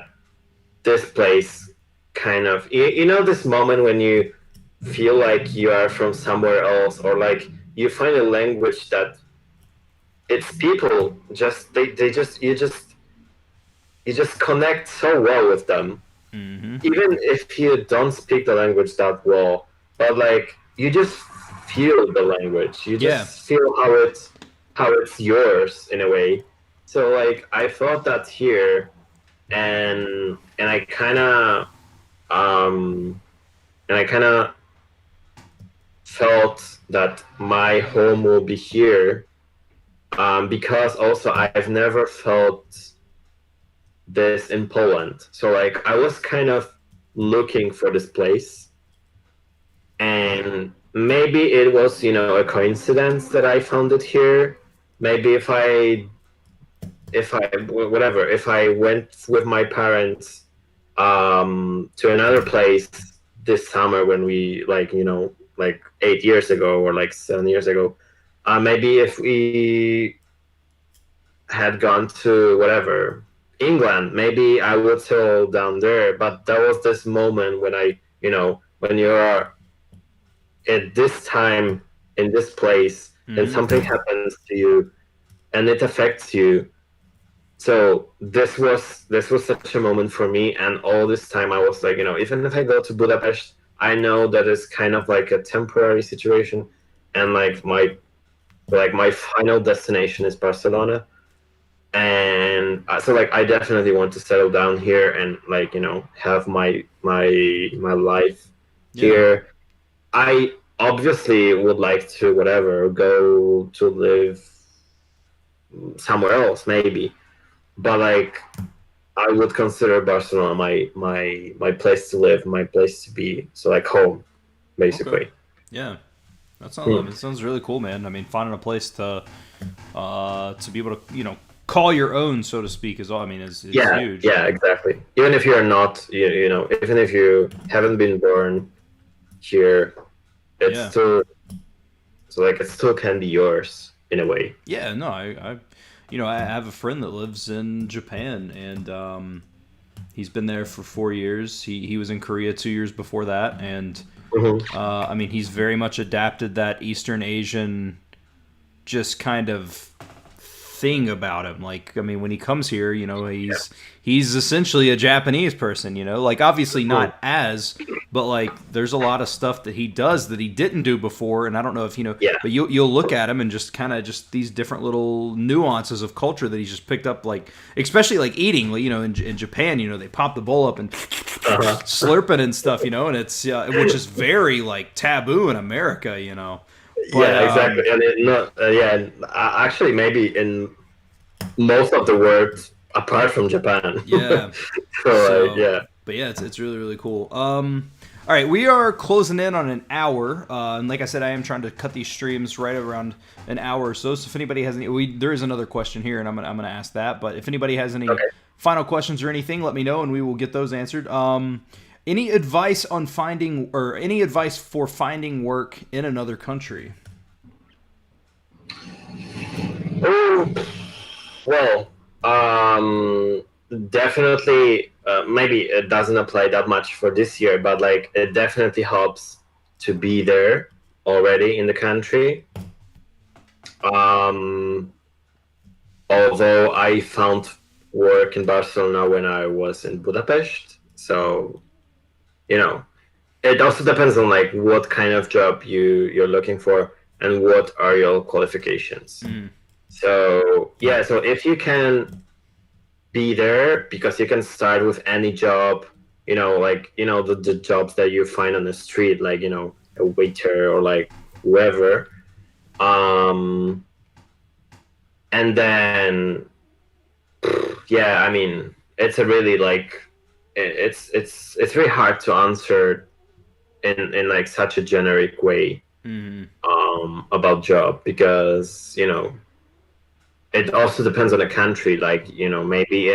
this place kind of, this moment when you feel like you are from somewhere else, or like you find a language that it's people just they just you just connect so well with them, Mm-hmm. even if you don't speak the language that well, but like you just feel the language, you Yeah. just feel how it's yours in a way. So like I felt that here, and I kind of um and I kind of felt that my home will be here, because also I've never felt this in Poland. So like I was kind of looking for this place, and maybe it was a coincidence that I found it here. Maybe if I went with my parents to another place this summer, when we like 8 years ago or like 7 years ago, maybe if we had gone to whatever England, maybe I would settle down there. But that was this moment when when you are at this time in this place, and Mm-hmm. something happens to you and it affects you. So this was such a moment for me, and all this time I was like, even if I go to Budapest, I know that it's kind of like a temporary situation, and like my final destination is Barcelona. And so like I definitely want to settle down here and like have my life Yeah. here. I obviously would like to whatever go to live somewhere else maybe, but like I would consider Barcelona my place to live, my place to be, so like home Okay. basically. Yeah. I Hmm. mean, it sounds really cool, man. I mean, finding a place to be able to call your own, so to speak, is all. I mean, is Yeah, huge. yeah, exactly. Even if you're not, even if you haven't been born here, it's Yeah. still, so like it still can be yours in a way. Yeah. No, I have a friend that lives in Japan, and he's been there for 4 years. He was in Korea 2 years before that, and Hmm. I mean, he's very much adapted that Eastern Asian just kind of thing about him. Like, I mean, when he comes here, Yeah. he's essentially a Japanese person. Like obviously Hmm. not as, but like there's a lot of stuff that he does that he didn't do before, and I don't know if Yeah. but you'll look at him and just kind of just these different little nuances of culture that he's just picked up, like especially like eating. Like, in Japan, they pop the bowl up and Uh-huh. slurping and stuff, and it's which is very like taboo in America. But Yeah, exactly. And yeah, actually, maybe in most of the world apart from Japan. yeah. So, like, So, yeah. but yeah, it's really really cool. All right, we are closing in on an hour, and like I said, I am trying to cut these streams right around an hour or so. So if anybody has any, there is another question here, and I'm gonna ask that. But if anybody has any final questions or anything, let me know, and we will get those answered. Any advice on finding, or any advice for finding work in another country? Well, definitely, maybe it doesn't apply that much for this year, but like it definitely helps to be there already in the country. Although I found work in Barcelona when I was in Budapest, so it also depends on like what kind of job you're looking for and what are your qualifications. So yeah, so if you can be there, because you can start with any job, like the jobs that you find on the street, like a waiter or like whoever, and then yeah, I mean it's a really like it's very hard to answer in like such a generic way about job, because it also depends on the country. Like maybe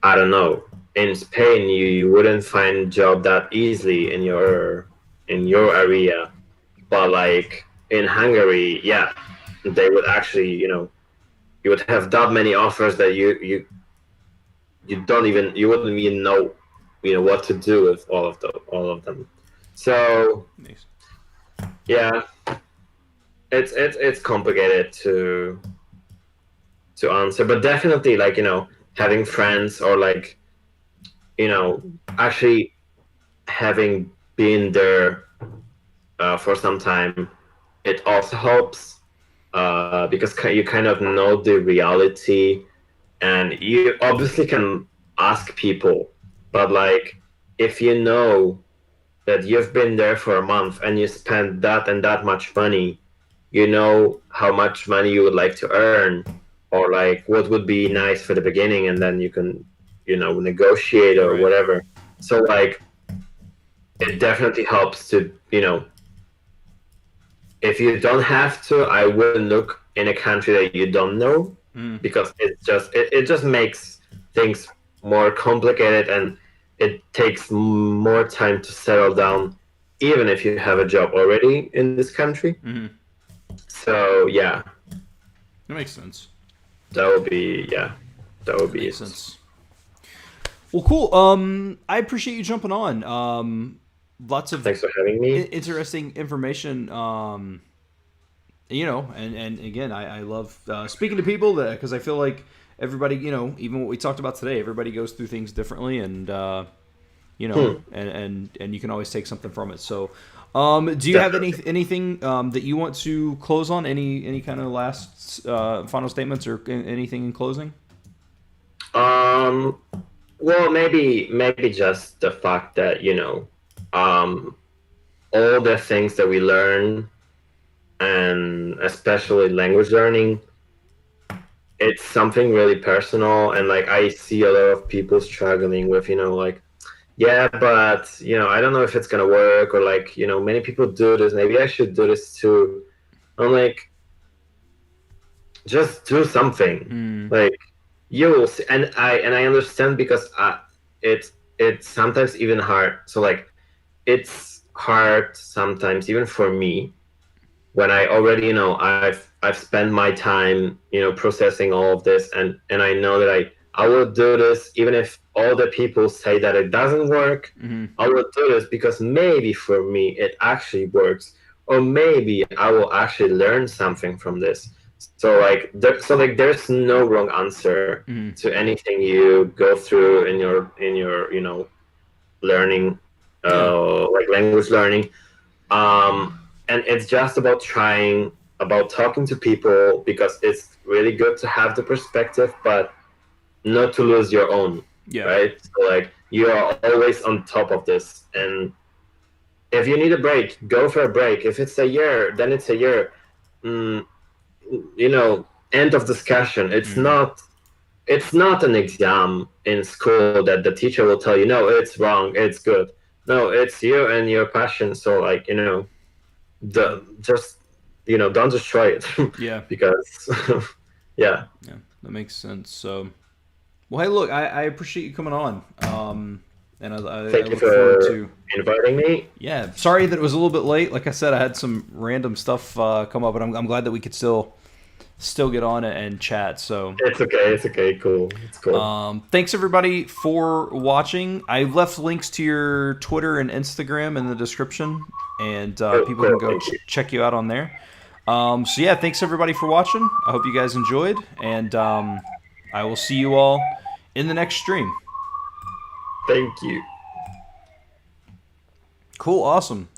I don't know, in Spain you wouldn't find a job that easily in your area, but like in Hungary, yeah, they would actually you would have that many offers that you wouldn't even know what to do with all of them. So Nice. yeah, it's complicated to answer, but definitely like having friends, or like actually having been there for some time, it also helps, because you kind of know the reality, and you obviously can ask people, but like if you know that you've been there for a month and you spend that and that much money, you know how much money you would like to earn, or like what would be nice for the beginning, and then you can negotiate or whatever. So like it definitely helps to if you don't have to, I wouldn't look in a country that you don't know, because it just makes things more complicated, and it takes more time to settle down, even if you have a job already in this country. So yeah, That makes sense. that would be Makes sense. Well, cool. I appreciate you jumping on. Lots of Thanks for having me. Interesting information. And again, I love speaking to people, because I feel like everybody, even what we talked about today, everybody goes through things differently, and and you can always take something from it. So, do you have anything that you want to close on? Any kind of last final statements or anything in closing? Well, maybe just the fact that all the things that we learn, and especially language learning, it's something really personal, and like I see a lot of people struggling with like, yeah, but I don't know if it's gonna work, or like many people do this, maybe I should do this too. I'm like, just do something. Like you will see, and I understand, because it's sometimes even hard. So like it's hard sometimes even for me, when I already I've spent my time processing all of this, and I know that I will do this even if all the people say that it doesn't work. I will do this because maybe for me it actually works, or maybe I will actually learn something from this. So like there's no wrong answer to anything you go through in your learning, like language learning. And it's just about trying, about talking to people, because it's really good to have the perspective, but not to lose your own. Right? So like you are always on top of this, and if you need a break, go for a break. If it's a year, then it's a year. End of discussion. It's not an exam in school that the teacher will tell you, no, it's wrong, it's good. No, it's you and your passion. So like, just don't destroy it. Yeah. Because yeah. Yeah, that makes sense. So, well, hey, look, I appreciate you coming on. And I Thank you look forward for to. inviting me. Yeah, sorry that it was a little bit late. Like I said, I had some random stuff come up, but I'm glad that we could still get on it and chat. So It's okay. It's okay. Cool. It's cool. thanks everybody for watching. I left links to your Twitter and Instagram in the description, and people can go check you out on there. So yeah, thanks everybody for watching. I hope you guys enjoyed, and I will see you all in the next stream. Thank you. Cool, awesome.